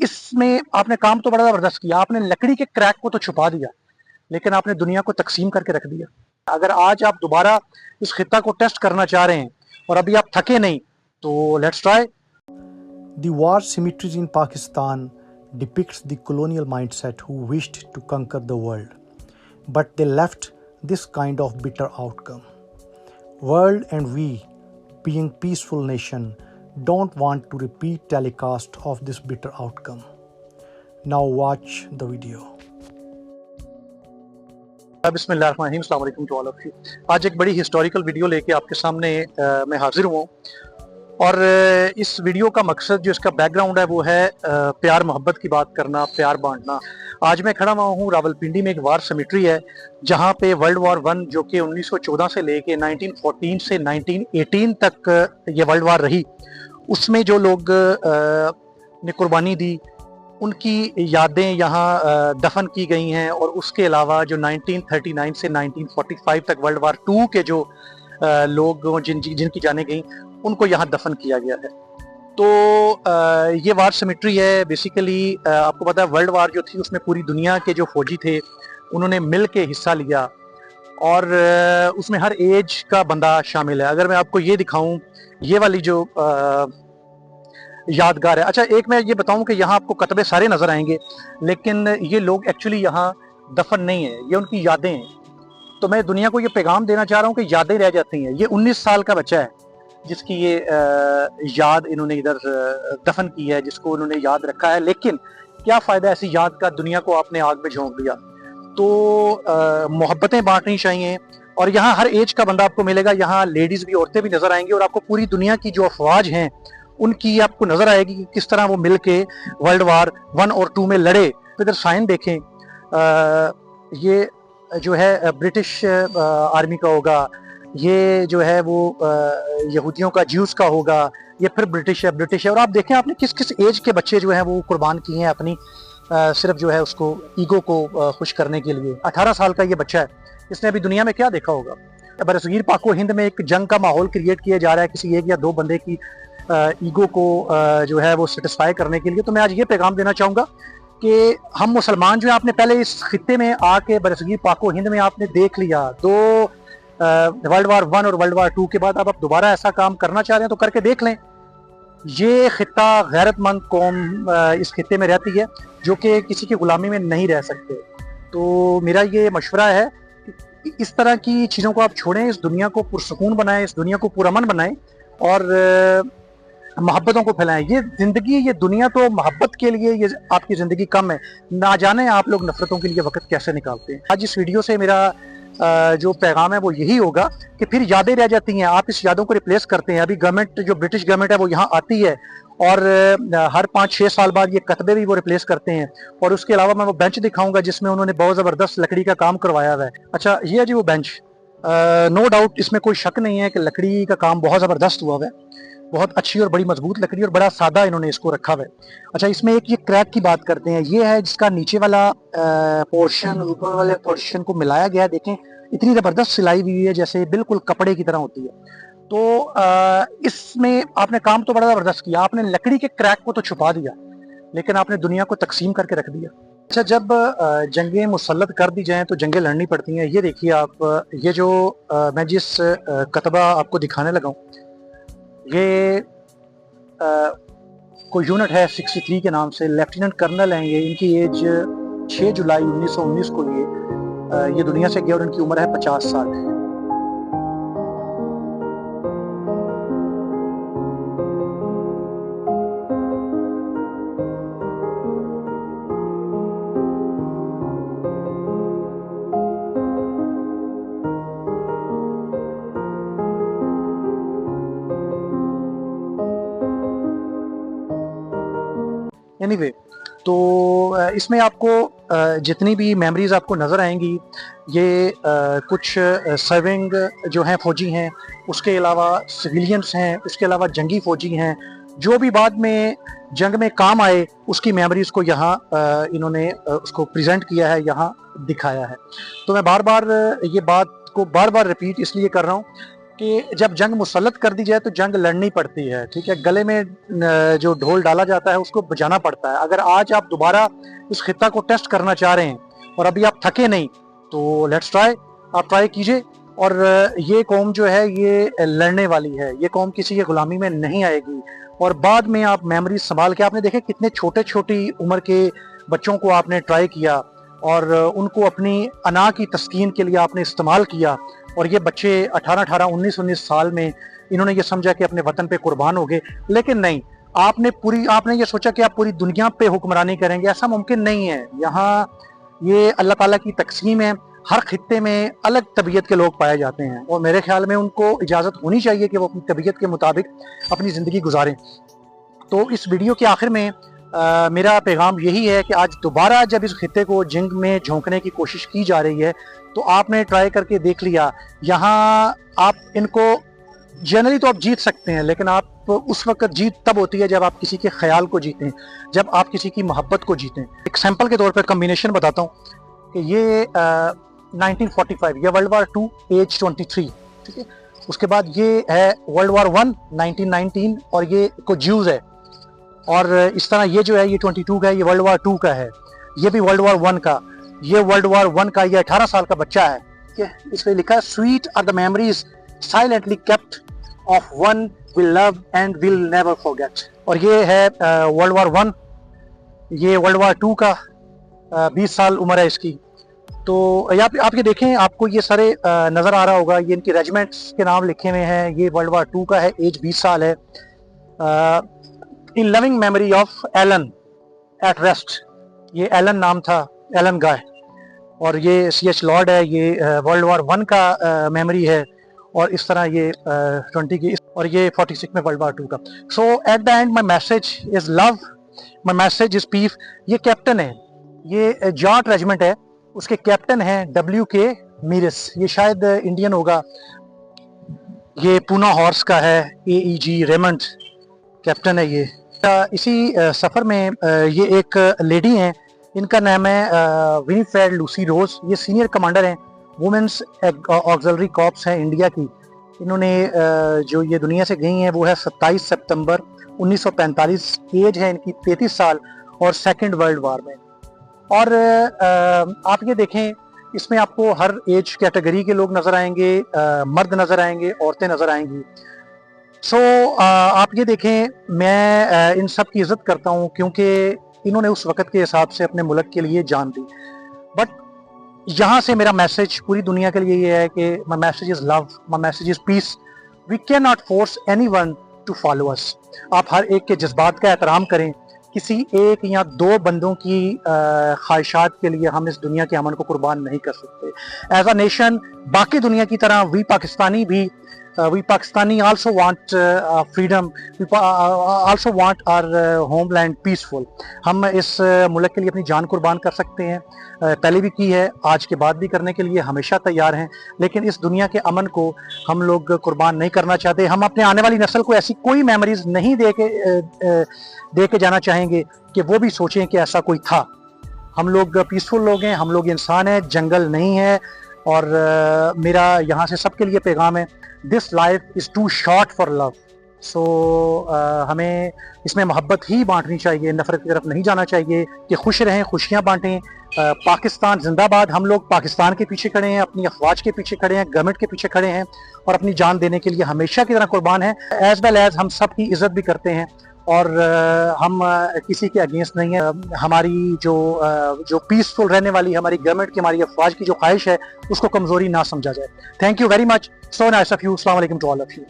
इसमें आपने काम तो बड़ा ज़बरदस्त किया, आपने लकड़ी के क्रैक को तो छुपा दिया, लेकिन आपने दुनिया को तकसीम करके रख दिया। अगर आज आप दोबारा इस खित्ता को टेस्ट करना चाह रहे हैं और अभी आप थके नहीं, तो let's try. The war cemeteries in Pakistan depicts the colonial mindset who wished to conquer the world, but they left this kind of bitter outcome. World and we, being peaceful nation, don't want to repeat telecast of this bitter outcome. Now watch the video. बिस्मिल्लाहिर्रहमानिर्रहीम, अस्सलाम वालेकुम to all of you. आज एक बड़ी historical video लेके आपके सामने मैं हाजिर हुआ हूँ और इस वीडियो का मकसद, जो इसका बैकग्राउंड है, वो है प्यार मोहब्बत की बात करना, प्यार बांटना। आज मैं खड़ा हुआ हूँ रावलपिंडी में, एक वार सेमेट्री है जहाँ पे वर्ल्ड वॉर वन, जो कि 1914 से लेके 1914 से 1918 तक ये वर्ल्ड वॉर रही, उसमें जो लोग ने कुर्बानी दी उनकी यादें यहाँ दफन की गई हैं। और उसके अलावा जो 1939 से 1945 तक वर्ल्ड वार टू के जो लोग जिनकी जानें गई, उनको यहाँ दफन किया गया है। तो ये वार सेमेट्री है बेसिकली। आपको पता है वर्ल्ड वार जो थी उसमें पूरी दुनिया के जो फौजी थे उन्होंने मिल के हिस्सा लिया और उसमें हर एज का बंदा शामिल है। अगर मैं आपको ये दिखाऊं, ये वाली जो यादगार है। अच्छा, एक मैं ये बताऊं कि यहाँ आपको कतबे सारे नजर आएंगे, लेकिन ये लोग एक्चुअली यहाँ दफन नहीं है, ये उनकी यादें हैं। तो मैं दुनिया को ये पैगाम देना चाह रहा हूँ कि यादें रह जाती हैं। ये 19 साल का बच्चा है जिसकी ये याद इन्होंने इधर दफन की है, जिसको उन्होंने याद रखा है। लेकिन क्या फायदा ऐसी याद का, दुनिया को आपने आग में झोंक दिया। तो मोहब्बतें बांटनी चाहिए और यहाँ हर एज का बंदा आपको मिलेगा। यहाँ लेडीज भी, औरतें भी नजर आएंगी और आपको पूरी दुनिया की जो अफवाज हैं उनकी आपको नजर आएगी कि किस तरह वो मिलके वर्ल्ड वार वन और टू में लड़े। तो इधर साइन देखें, ये जो है ब्रिटिश आर्मी का होगा, ये जो है वो यहूदियों का, ज्यूस का होगा, ये फिर ब्रिटिश है। और आप देखें आपने किस किस एज के बच्चे जो हैं वो कुर्बान किए हैं अपनी सिर्फ जो है उसको, ईगो को खुश करने के लिए। 18 साल का ये बच्चा है, इसने अभी दुनिया में क्या देखा होगा। बरसगीर पाको हिंद में एक जंग का माहौल क्रिएट किया जा रहा है किसी एक या दो बंदे की ईगो को जो है वो सेटिस्फाई करने के लिए। तो मैं आज ये पैगाम देना चाहूँगा कि हम मुसलमान जो है, आपने पहले इस खित्ते में आके बरसगीर पाको हिंद में आपने देख लिया, दो वर्ल्ड वार वन और वर्ल्ड वार टू के बाद अब आप दोबारा ऐसा काम करना चाह रहे हैं तो करके देख लें। ये खित्ता गैरतमंद कौम इस खित्ते में रहती है जो कि किसी की गुलामी में नहीं रह सकते। तो मेरा ये मशवरा है कि इस तरह की चीज़ों को आप छोड़ें, इस दुनिया को पुरसुकून बनाएं, इस दुनिया को पुरअमन बनाएं और मोहब्बतों को फैलाएं। ये जिंदगी, ये दुनिया तो मोहब्बत के लिए, ये आपकी जिंदगी कम है, ना जाने आप लोग नफरतों के लिए वक्त कैसे निकालते हैं। आज इस वीडियो से मेरा जो पैगाम है वो यही होगा कि फिर यादें रह जाती हैं, आप इस यादों को रिप्लेस करते हैं। अभी गवर्नमेंट, जो ब्रिटिश गवर्नमेंट है, वो यहाँ आती है और हर 5-6 साल बाद ये कतबे भी वो रिप्लेस करते हैं। और उसके अलावा मैं वो बेंच दिखाऊंगा जिसमें उन्होंने बहुत ज़बरदस्त लकड़ी का काम करवाया हुआ है। अच्छा, ये है जी वो बेंच। नो डाउट, इसमें कोई शक नहीं है कि लकड़ी का काम बहुत ज़बरदस्त हुआ है, बहुत अच्छी और बड़ी मजबूत लकड़ी और बड़ा सादा इन्होंने इसको रखा हुआ है। अच्छा, इसमें एक ये क्रैक की बात करते हैं, ये है जिसका नीचे वाला पोर्शन ऊपर वाले पोर्शन को मिलाया गया है। देखें इतनी जबरदस्त सिलाई हुई है, जैसे बिल्कुल कपड़े की तरह होती है। तो इसमें आपने काम तो बड़ा जबरदस्त किया, आपने लकड़ी के क्रैक को तो छुपा दिया, लेकिन आपने दुनिया को तकसीम करके रख दिया। अच्छा, जब जंगें मुसल्लत कर दी जाएं तो जंगें लड़नी पड़ती हैं। ये देखिए आप, ये जो मैं जिस कतबा आपको दिखाने लगा हूँ, ये कोई यूनिट है 63 के नाम से, लेफ्टिनेंट कर्नल हैं ये। इनकी एज 6 जुलाई 1919 को ये दुनिया से गए और इनकी उम्र है 50 साल। एनीवे, तो इसमें आपको जितनी भी मेमोरीज आपको नज़र आएंगी, ये कुछ सर्विंग जो हैं फौजी हैं, उसके अलावा सिविलियंस हैं, उसके अलावा जंगी फौजी हैं, जो भी बाद में जंग में काम आए, उसकी मेमोरीज को यहाँ इन्होंने उसको प्रेजेंट किया है, यहाँ दिखाया है। तो मैं बार बार ये बात को बार बार रिपीट इसलिए कर रहा हूँ कि जब जंग मुसल्लत कर दी जाए तो जंग लड़नी पड़ती है, ठीक है। गले में जो ढोल डाला जाता है उसको बजाना पड़ता है। अगर आज आप दोबारा इस खित्ता को टेस्ट करना चाह रहे हैं और अभी आप थके नहीं, तो लेट्स ट्राई, आप ट्राई कीजिए। और ये कौम जो है ये लड़ने वाली है, ये कौम किसी की गुलामी में नहीं आएगी। और बाद में आप मेमोरीज संभाल के, आपने देखे कितने छोटे छोटी उम्र के बच्चों को आपने ट्राई किया और उनको अपनी अना की तस्कीन के लिए आपने इस्तेमाल किया, और ये बच्चे 18-18, 19-19 साल में इन्होंने ये समझा कि अपने वतन पे कुर्बान हो गए। लेकिन नहीं, आपने ये सोचा कि आप पूरी दुनिया पे हुक्मरानी करेंगे, ऐसा मुमकिन नहीं है। यहाँ ये अल्लाह ताला की तकसीम है, हर खित्ते में अलग तबीयत के लोग पाए जाते हैं और मेरे ख्याल में उनको इजाज़त होनी चाहिए कि वो अपनी तबीयत के मुताबिक अपनी ज़िंदगी गुजारें। तो इस वीडियो के आखिर में मेरा पैगाम यही है कि आज दोबारा जब इस खित्ते को जंग में झोंकने की कोशिश की जा रही है तो आपने ट्राई करके देख लिया। यहाँ आप इनको जनरली तो आप जीत सकते हैं, लेकिन आप उस वक्त जीत तब होती है जब आप किसी के ख्याल को जीतें, जब आप किसी की मोहब्बत को जीतें। एक सैंपल के तौर पर कम्बिनेशन बताता हूँ कि ये 1945, ये वर्ल्ड वार 2 एज 23, ठीक है। उसके बाद ये है वर्ल्ड वार 1 1919 और ये कुछ ज्यूज है। और इस तरह ये जो है ये 22 का है, ये वर्ल्ड वार 2 का है, ये भी वर्ल्ड वार 1 का, ये वर्ल्ड वार 1 का, ये 18 साल का बच्चा है, ठीक है। इसमें लिखा है sweet are the memories silently kept of one we love and will never forget. और ये है वर्ल्ड वार 1, ये वर्ल्ड वार 2 का, 20 साल उम्र है इसकी। तो आप ये देखें, आपको ये सारे नज़र आ रहा होगा, ये इनकी रेजिमेंट्स के नाम लिखे हुए हैं। ये वर्ल्ड वार 2 का है, एज 20 साल है। In loving memory of Alan at rest, ये एलन नाम था, एलन गाय। और ये CH लॉर्ड है, ये वर्ल्ड वार 1 का मेमोरी है। और इस तरह ये 20 की, और ये 46 में वर्ल्ड वार 2 का। So at the end my message is love, my message is peace. ये कैप्टन है, ये जाट रेजिमेंट है, उसके कैप्टन हैं WK मीरिस, ये शायद इंडियन होगा। ये पूना हॉर्स का है, AEG रेमंड कैप्टन है ये। इसी सफ़र में ये एक लेडी हैं, इनका नाम है विनीफेड लूसी रोज। ये सीनियर कमांडर हैं, वुमेंस ऑक्सिलरी कॉर्प्स हैं इंडिया की। इन्होंने जो ये दुनिया से गई हैं वो है 27 सितंबर 1945, एज है इनकी 33 साल, और सेकेंड वर्ल्ड वार में। और आप ये देखें, इसमें आपको हर एज कैटेगरी के लोग नज़र आएंगे, मर्द नज़र आएंगे, औरतें नज़र आएंगी। सो आप ये देखें, मैं इन सब की इज़्ज़त करता हूँ क्योंकि इन्होंने उस वक़्त के हिसाब से अपने मुल्क के लिए जान दी। बट यहाँ से मेरा मैसेज पूरी दुनिया के लिए ये है कि my message is love, my message is peace. We can not force anyone to follow us. आप हर एक के जज्बात का एहतराम करें। किसी एक या दो बंदों की ख्वाहिशात के लिए हम इस दुनिया के अमन को कुर्बान नहीं कर सकते। एज अ नेशन, बाकी दुनिया की तरह we Pakistani also want freedom, we also want our homeland peaceful। हम इस मुल्क के लिए अपनी जान कुर्बान कर सकते हैं, पहले भी की है, आज के बाद भी करने के लिए हमेशा तैयार हैं। लेकिन इस दुनिया के अमन को हम लोग कुर्बान नहीं करना चाहते। हम अपने आने वाली नस्ल को ऐसी कोई मेमोरीज नहीं दे के जाना चाहेंगे कि वो भी सोचें कि ऐसा कोई था। हम लोग पीसफुल लोग हैं, हम लोग इंसान हैं, जंगल नहीं है। और मेरा यहाँ से सबके लिए पैगाम है, this life is too short for love. So हमें इसमें मोहब्बत ही बांटनी चाहिए, नफरत की तरफ नहीं जाना चाहिए। कि खुश रहें, खुशियाँ बांटें। पाकिस्तान जिंदाबाद। हम लोग पाकिस्तान के पीछे खड़े हैं, अपनी अफवाज के पीछे खड़े हैं, गवर्नमेंट के पीछे खड़े हैं और अपनी जान देने के लिए हमेशा की तरह कुर्बान हैं। एज वेल एज हम सब की इज़्ज़त भी करते हैं और हम किसी के अगेंस्ट नहीं है। हमारी जो पीसफुल रहने वाली हमारी गवर्नमेंट की, हमारी अफवाज की जो ख्वाहिश है, उसको कमज़ोरी ना समझा जाए। Thank you very much. So nice of you. अस्सलाम वालेकुम टू ऑल ऑफ यू।